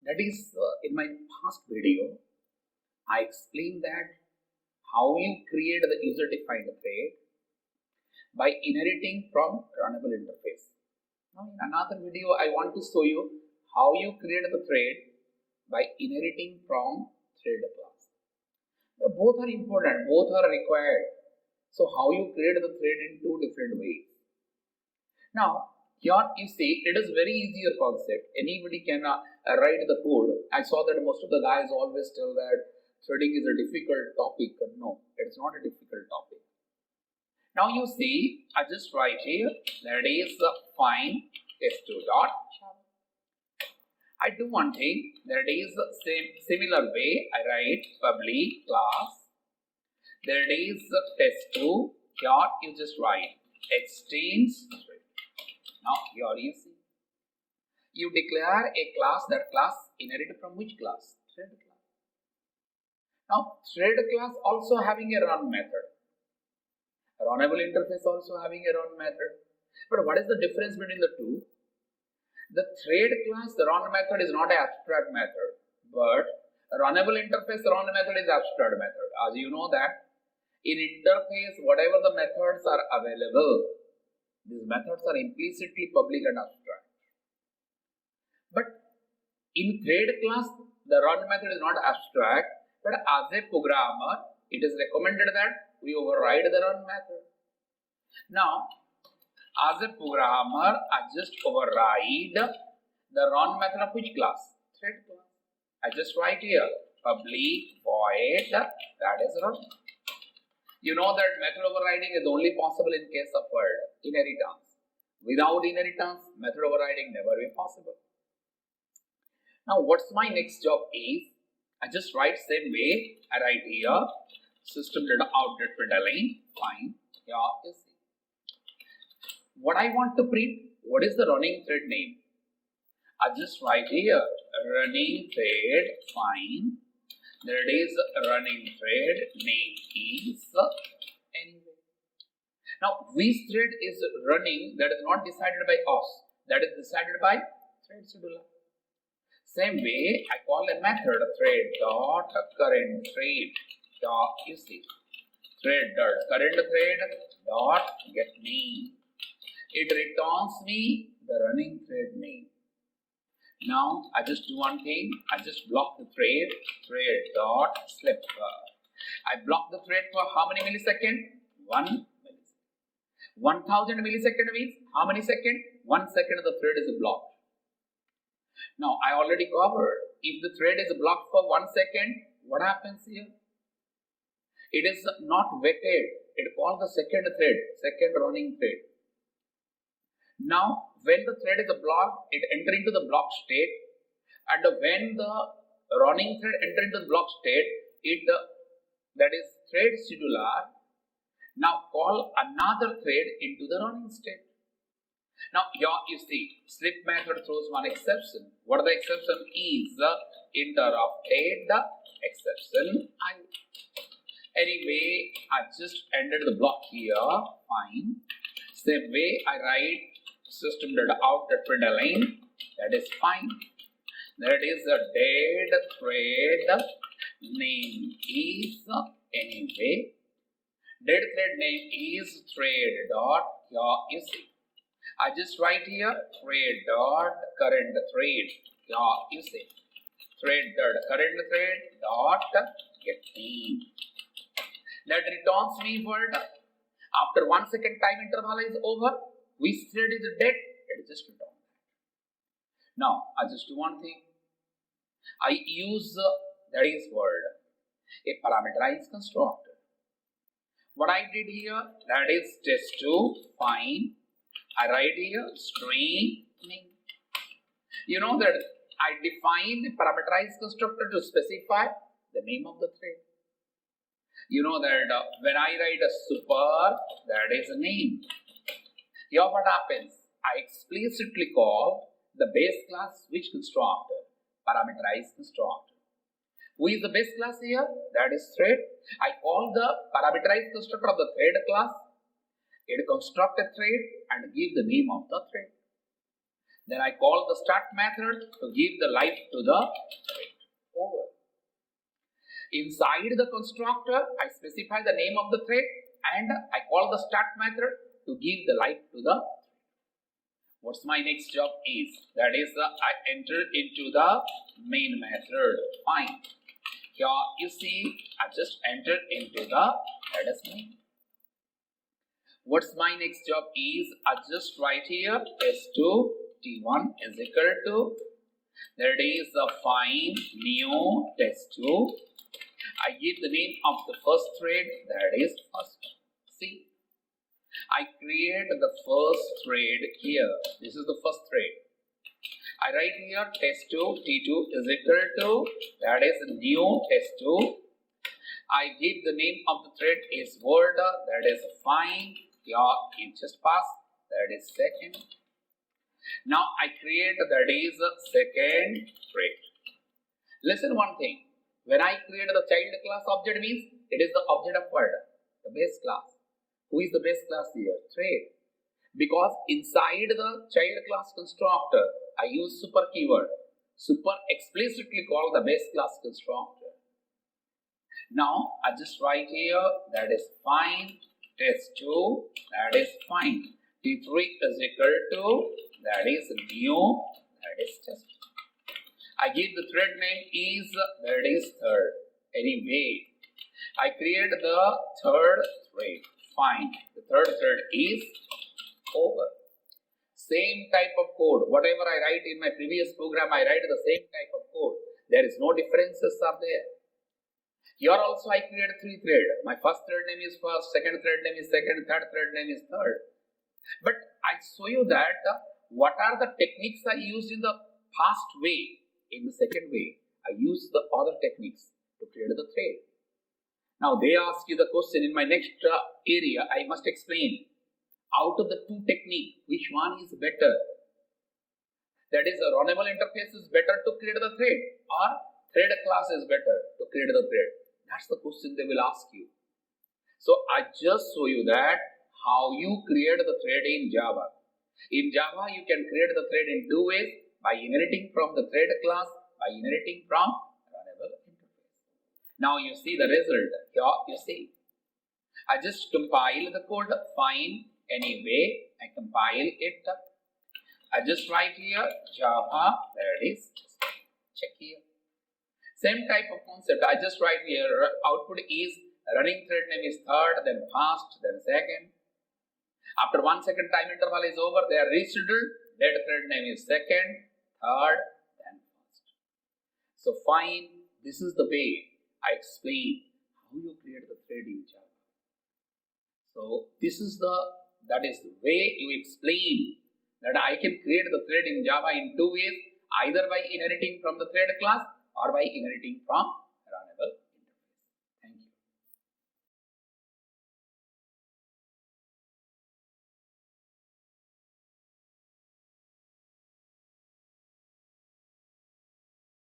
That is, in my past video, I explained that how you create the user-defined thread by inheriting from runnable interface. Now, in another video, I want to show you how you create the thread by inheriting from thread class. Both are important, both are required. So, how you create the thread in two different ways. Now, here you see it is very easier concept. Anybody can write the code. I saw that most of the guys always tell that threading is a difficult topic. No, it's not a difficult topic. Now you see, I just write here that is find test2 dot. I do one thing, that is similar way. I write public class. There is test2. Here you just write extends. Now here you see, you declare a class. That class inherited from which class? Thread class. Now thread class also having a run method. Runnable interface also having a run method. But what is the difference between the two? The thread class, the run method is not an abstract method, but runnable interface, run method is abstract method. As you know that in interface, whatever the methods are available, these methods are implicitly public and abstract. But in thread class, the run method is not abstract, but as a programmer, it is recommended that we override the run method. Now, as a programmer, I just override the run method of which class? Thread class. I just write here public void, that is run. You know that method overriding is only possible in case of inheritance. Without inheritance, method overriding never be possible. Now, what's my next job is, I just write same way. I write here system.out.println. Fine. Here you see. What I want to print, what is the running thread name? I just write here running thread. Fine. There is running thread name is anyway. Now which thread is running, that is not decided by us, that is decided by thread scheduler. Same way I call a method thread dot current thread dot you see thread dot current thread dot get name. It returns me the running thread name. Now I just do one thing, I just block the thread dot slip. I block the thread for how many milliseconds? 1 millisecond. 1000 millisecond means how many seconds? 1 second the thread is blocked. Now I already covered, if the thread is blocked for 1 second, what happens here? It is not waited, it calls the second thread, second running thread. Now, when the thread is blocked, it enters into the block state, and when the running thread enters into the block state, it that is thread scheduler now call another thread into the running state. Now here you see slip method throws one exception. What the exception is? Interrupted exception I. Anyway, I just ended the block here. Fine. Same way I write system.out.println, that is fine. That is a dead thread name is anyway. Dead thread name is thread dot, here you see. I just write here thread dot current thread, here you see. Thread dot current thread dot get name. That returns me word. After 1 second time interval is over, which thread is dead? It just return that. Now, I just do one thing. I use that is word a parameterized constructor. What I did here, that is test2 fine. I write here string name. You know that I define the parameterized constructor to specify the name of the thread. You know that when I write a super, that is a name. Here what happens? I explicitly call the base class which constructor? Parameterized constructor. Who is the base class here? That is thread. I call the parameterized constructor of the thread class. It construct a thread and give the name of the thread. Then I call the start method to give the life to the thread. Over. Inside the constructor, I specify the name of the thread and I call the start method to give the life to the thread. What's my next job is? That is, I enter into the main method. Fine. Here you see, I just entered into the headers main. What's my next job is? I just write here S2 T1 is equal to, that is find new test2. I give the name of the first thread, that is first. See, I create the first thread here. This is the first thread. I write here test2 T2 is equal to, that is new test2. I give the name of the thread is word, that is find. Here you just pass, that is second. Now I create, that is second thread. Listen one thing. When I create the child class object means it is the object of word, the base class. Who is the base class here? Thread. Because inside the child class constructor, I use super keyword. Super explicitly call the base class constructor. Now I just write here, that is find test2, that is find. T3 is equal to, that is new, that is test. I give the thread name is, that is third. Anyway, I create the third thread. Fine. The third thread is over. Same type of code. Whatever I write in my previous program, I write the same type of code. There is no differences are there. Here also I create three thread. My first thread name is first, second thread name is second, third thread name is third. But I show you that what are the techniques I used in the past way. In the second way, I use the other techniques to create the thread. Now they ask you the question in my next area. I must explain out of the two techniques, which one is better. That is, a runnable interface is better to create the thread, or thread class is better to create the thread. That's the question they will ask you. So I just show you that how you create the thread in Java. In Java, you can create the thread in two ways. By inheriting from the thread class, by inheriting from runnable interface. Now you see the result. Here you see. I just compile the code, fine. Anyway, I compile it. I just write here Java, there it is. Check here. Same type of concept. I just write here output is running thread name is third, then first, then second. After 1 second time interval is over, they are rescheduled. That thread name is second, third, then first. So fine, this is the way I explain how you create the thread in Java. So this is the way you explain that I can create the thread in Java in two ways, either by inheriting from the thread class or by inheriting from